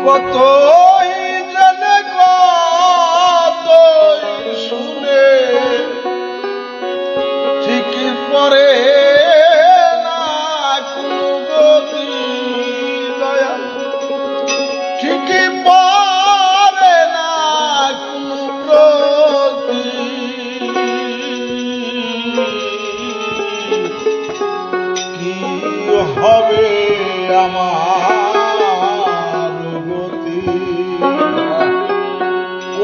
কতই জেনে কতই শুনে ঠিকই পরে না কোনো গতি দয়া ঠিকই পরে না কোনো গতি কি হবে আমার গতি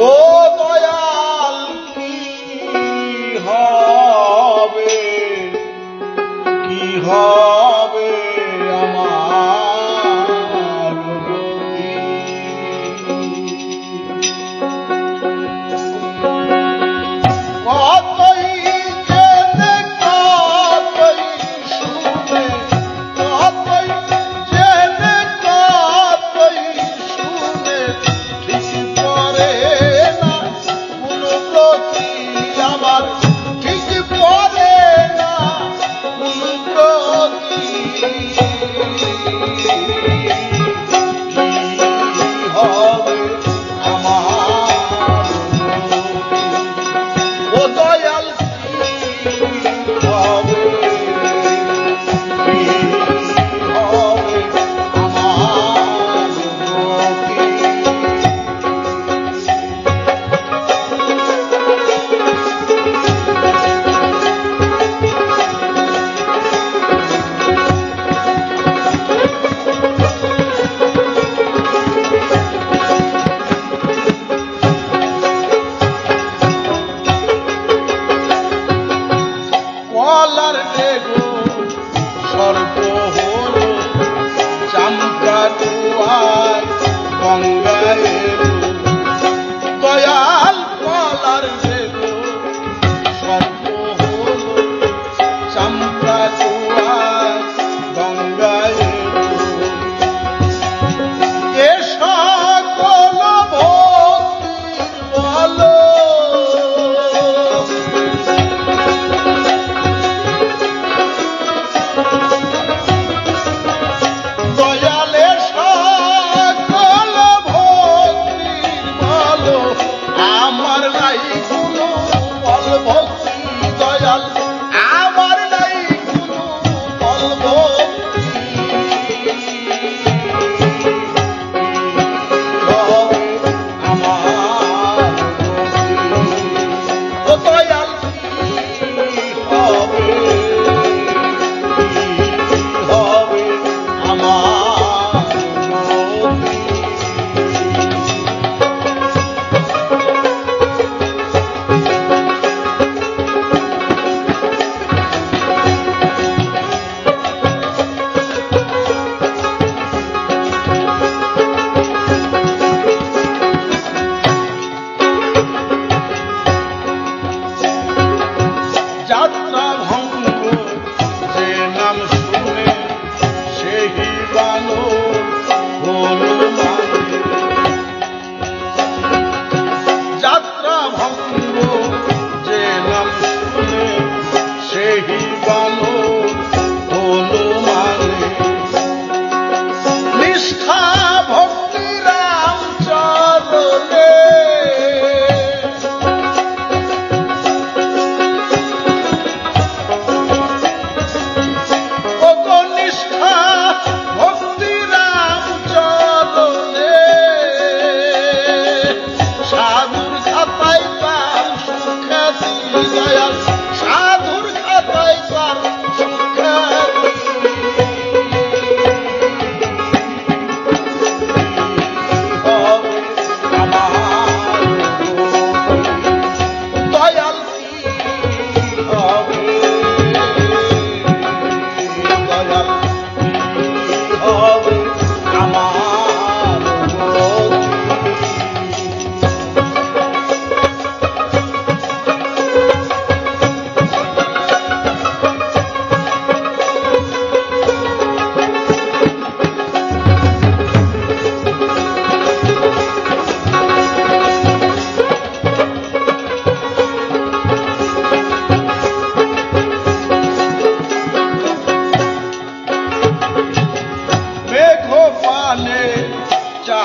ও দয়াল কি হবে আমার গতি কতই জেনে কতই শুনে কতই জেনে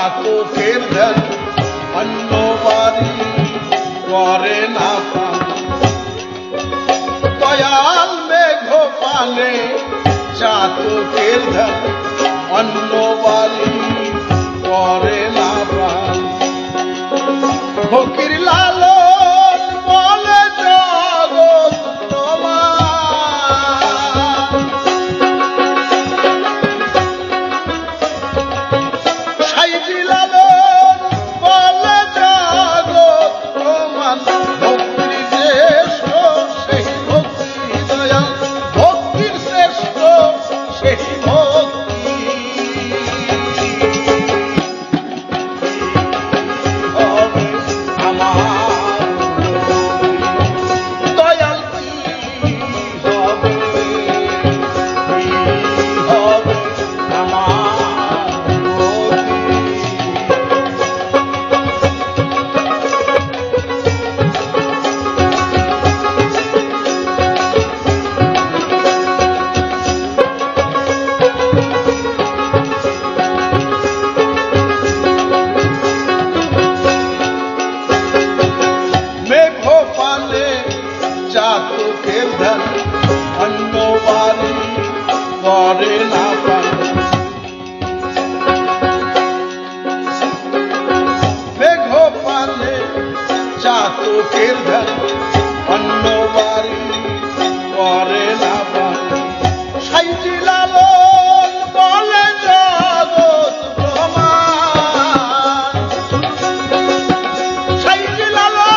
চাতকের ধ্যান অন্য বাড়ি করে না প্রাণ। দয়াল মেঘ পানে চাতকের ধ্যান অন্য বাড়ি করে না প্রাণ। ফকির লালন বলে জগৎ তোমার, সাইজি লালন বলে জগৎ তোমার। ভক্তির শ্রেষ্ঠ সেই ভক্তি দয়াল, ভক্তির শ্রেষ্ঠ সেই ভক্তি। চাতকের ধ্যান অন্য বাড়ি করে না প্রাণ। মেঘ পানে চাতকের ধ্যান অন্য বাড়ি করে না প্রাণ। সাইজি লালন বলে জগৎ প্রমাণ, সাইজি লালন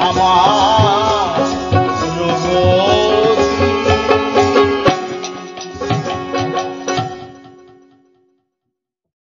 আমার